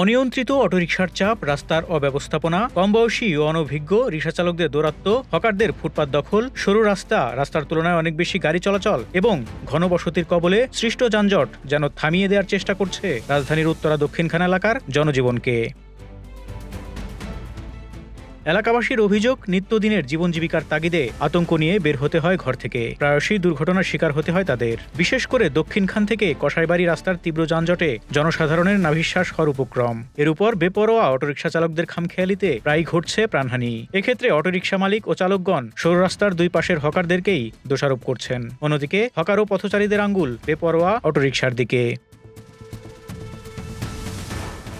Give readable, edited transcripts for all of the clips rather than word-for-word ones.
অনিয়ন্ত্রিত অটোরিকশার চাপ, রাস্তার অব্যবস্থাপনা, কমবয়সী ও অনভিজ্ঞ রিকশাচালকদের দৌরাত্ম্য, হকারদের ফুটপাত দখল, সরু রাস্তার তুলনায় অনেক বেশি গাড়ি চলাচল এবং ঘনবসতির কবলে সৃষ্ট যানজট যেন থামিয়ে দেওয়ার চেষ্টা করছে রাজধানীর উত্তরা দক্ষিণখান এলাকার জনজীবনকে। এলাকাবাসীর অভিযোগ, নিত্যদিনের জীবন জীবিকার তাগিদে আতঙ্ক নিয়ে বের হতে হয় ঘর থেকে। প্রায়শই দুর্ঘটনার শিকার হতে হয় তাদের। বিশেষ করে দক্ষিণখান থেকে কসাইবাড়ি রাস্তার তীব্র যানজটে জনসাধারণের নাভিশ্বাস হওয়ার উপক্রম। এর উপর বেপরোয়া অটোরিকশা চালকদের খামখেয়ালিতে প্রায়ই ঘটছে প্রাণহানি। এক্ষেত্রে অটোরিকশা মালিক ও চালকগণ সরু রাস্তার দুই পাশের হকারদেরকেই দোষারোপ করছেন। অন্যদিকে হকার ও পথচারীদের আঙ্গুল বেপরোয়া অটোরিকশার দিকে।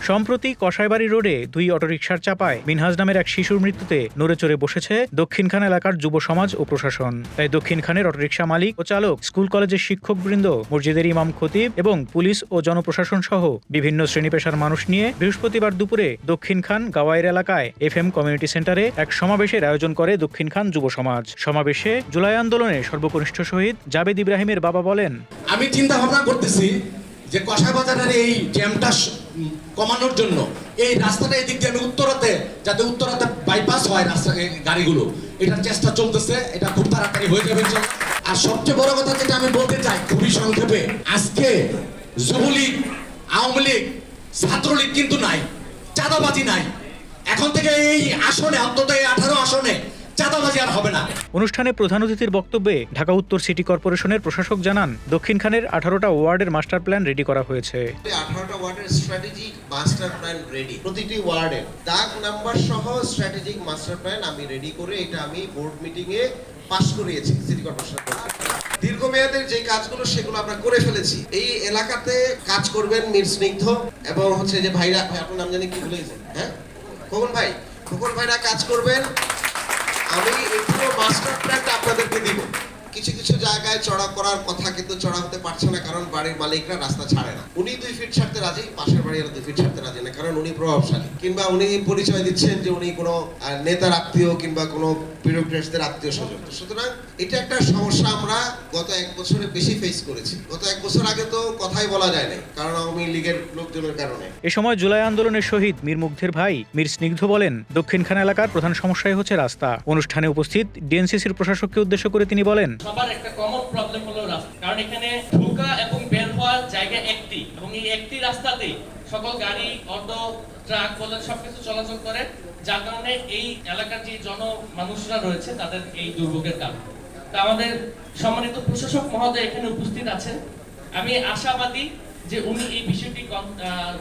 সম্প্রতি কসাইবাড়ি রোডে দুই অটোরিকশার চাপায় মিনহাজ নামের এক শিশুর মৃত্যুতে নড়ে চড়ে বসেছে দক্ষিণখান এলাকার যুব সমাজ ও প্রশাসন। তাই দক্ষিণখানের অটোরিকশা মালিক ও চালক, স্কুল কলেজের শিক্ষকবৃন্দ, মসজিদের ইমাম খতিব এবং পুলিশ ও জনপ্রশাসন সহ বিভিন্ন শ্রেণী পেশার মানুষ নিয়ে বৃহস্পতিবার দুপুরে দক্ষিণখান গাওয়াইর এলাকায় FM কমিউনিটি সেন্টারে এক সমাবেশের আয়োজন করে দক্ষিণখান যুব সমাজ। সমাবেশে জুলাই আন্দোলনে সর্বকনিষ্ঠ শহীদ জাবেদ ইব্রাহিমের বাবা বলেন, আমি চিন্তা ভাবনা করতেছি যে কসাই বাজারের এই জ্যামটা কমানোর জন্য এই রাস্তাটা এদিক দিয়ে আমি যাতে উত্তরাতে বাইপাস হয় রাস্তা গাড়িগুলো, এটার চেষ্টা চলতেছে। এটা খুব তাড়াতাড়ি হয়ে যাবে। আর সবচেয়ে বড় কথা যেটা আমি বলতে চাই খুবই সংক্ষেপে, আজকে যুবলীগ, আওয়ামী লীগ, ছাত্রলীগ কিন্তু নাই, চাঁদাবাজি নাই। এখন থেকে এই আসনে, অন্তত এই 18 আসনে চাঁদাবাজি আর হবে না। অনুষ্ঠানে প্রধান অতিথির বক্তব্যে ঢাকা উত্তর সিটি কর্পোরেশনের প্রশাসক জানান, দক্ষিণখানের 18টা ওয়ার্ডের মাস্টার প্ল্যান রেডি করা হয়েছে। 18টা ওয়ার্ডের স্ট্র্যাটেজিক মাস্টার প্ল্যান রেডি, প্রতিটি ওয়ার্ডের দাগ নাম্বার সহ স্ট্র্যাটেজিক মাস্টার প্ল্যান আমি রেডি করে এটা আমি বোর্ড মিটিং এ পাস করিয়েছি সিটি কর্পোরেশনের পক্ষে। দীর্ঘমেয়াদের যে কাজগুলো সেগুলো আমরা করে ফেলেছি। এই এলাকাতে কাজ করবেন মীর স্নিগ্ধ এবং হচ্ছে যে ভাইরা, আপনার নাম জানি কি ভুলে গেছেন, হ্যাঁ, খোকন ভাইরা কাজ করবেন। আমি এই পুরো মাস্টার প্ল্যানটা আপনাদেরকে দিব। কিছু কিছু জায়গায় চড়া করার কথা কিন্তু চড়া হতে পারছে না, কারণ বাড়ির মালিকরা রাস্তা ছাড়ে না। উনি 2 ফিট ছাড়তে রাজি, পাশের বাড়ির 2 ফিট ছাড়তে রাজি না, কারণ উনি প্রভাবশালী, কিংবা উনি পরিচয় দিচ্ছেন যে উনি কোনো নেতার আত্মীয় কিংবা কোনো বিউরোক্রেটসদের আত্মীয় স্বজন। সুতরাং এটা একটা সমস্যা আমরা গত 1 বছরে বেশি ফেস করেছি। গত 1 বছর আগে তো কথাই বলা যায় না, কারণ আওয়ামী লীগের লোকজনের কারণে। এ সময় জুলাই আন্দোলনের শহীদ মীর মুগ্ধের ভাই মীর স্নিগ্ধ বলেন, দক্ষিণখান এলাকার প্রধান সমস্যাই হচ্ছে রাস্তা। অনুষ্ঠানে উপস্থিত ডিএনসিসির প্রশাসককে উদ্দেশ্য করে তিনি বলেন, সবার একটা কমন প্রবলেম হলো রাস্তা, কারণ এখানে ঢোকা এবং বের হওয়ার জায়গা একটি, এবং এই একটি রাস্তাতে সকল গাড়ি, অটো, ট্রাক বলেন সবকিছু চলাচল করে, যার কারণে এই এলাকার যে মানুষরা রয়েছে তাদের এই দুর্ভোগের কারণ। তা আমাদের সম্মানিত প্রশাসক মহোদয় এখানে উপস্থিত আছেন, আমি আশাবাদী যে উনি এই বিষয়টি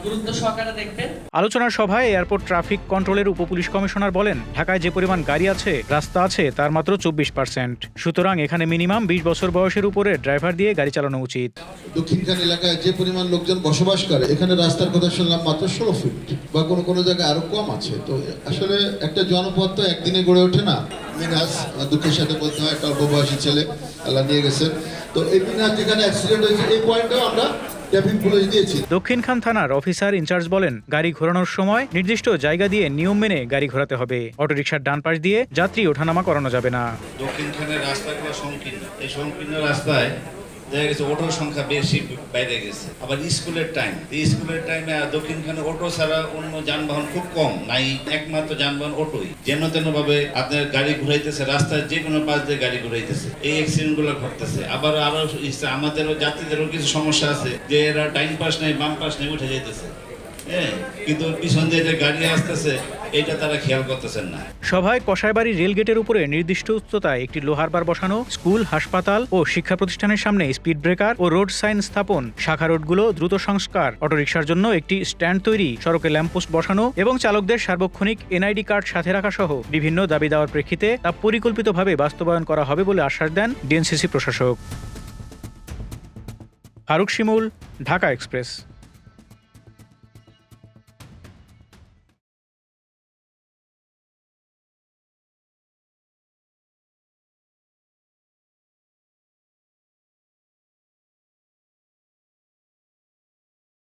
গুরুত্ব সহকারে দেখবেন। আলোচনা সভায় এয়ারপোর্ট ট্রাফিক কন্ট্রোলের উপপুলিশ কমিশনার বলেন, ঢাকায় যে পরিমাণ গাড়ি আছে, রাস্তা আছে তার মাত্র 24%। সুতরাং এখানে মিনিমাম 20 বছর বয়সের উপরে ড্রাইভার দিয়ে গাড়ি চালানো উচিত। দক্ষিণখান এলাকায় যে পরিমাণ লোকজন বসবাস করে, এখানে রাস্তার কথা শুনলাম মাত্র 16 ফিট, বা কোনো জায়গায় আরো কম আছে। তো আসলে একটা জনপদ তো একদিনে গড়ে ওঠে না। মিনহাজ, দুঃখের সাথে বলতে হয়, একটা অল্প বয়সী ছেলে আল্লাহ নিয়ে গেছেন। তো এই মিনহাজ যেখানে অ্যাক্সিডেন্ট হয়েছে, এই পয়েন্টেও আমরা দক্ষিণখান থানার অফিসার ইনচার্জ বলেন, গাড়ি ঘোরানোর সময় নির্দিষ্ট জায়গা দিয়ে নিয়ম মেনে গাড়ি ঘোরাতে হবে। অটোরিকশার ডান পাশ দিয়ে যাত্রী ওঠানামা করানো যাবে না। দক্ষিণখানের রাস্তাগুলো সংকীর্ণ, এই সংকীর্ণ রাস্তায় দেখা গেছে অটোর সংখ্যা বেশি বাইরে গেছে। আবার স্কুলের টাইমে দক্ষিণখানে অটো ছাড়া অন্য যানবাহন খুব কম, নাই, একমাত্র যানবাহন অটোই। যেন তেন ভাবে আপনার গাড়ি ঘুরাইতেছে, রাস্তায় যে কোনো পাশ দিয়ে গাড়ি ঘুরাইতেছে, এই অ্যাক্সিডেন্ট গুলো ঘটতেছে। আবার আরো আমাদেরও যাত্রীদেরও কিছু সমস্যা আছে, যে এরা ডাইন পাশ নেই, বাম পাশ নেই, উঠে যাইতেছে, কিন্তু পিছন দিয়ে যে গাড়ি আসতেছে এটা তারা খেয়াল করতেছেন না। সভায় কসাইবাড়ি রেলগেটের উপরে নির্দিষ্ট উচ্চতায় একটি লোহার বার বসানো, স্কুল, হাসপাতাল ও শিক্ষা প্রতিষ্ঠানের সামনে স্পিড ব্রেকার ও রোড সাইন স্থাপন, শাখা রোডগুলো দ্রুত সংস্কার, অটোরিকশার জন্য একটি স্ট্যান্ড তৈরি, সড়কে ল্যাম্পপোস্ট বসানো এবং চালকদের সার্বক্ষণিক NID কার্ড সাথে রাখা সহ বিভিন্ন দাবি দেওয়ার প্রেক্ষিতে তা পরিকল্পিতভাবে বাস্তবায়ন করা হবে বলে আশ্বাস দেন ডিএনসিসি প্রশাসক। ফারুক শিমুল, ঢাকা এক্সপ্রেস।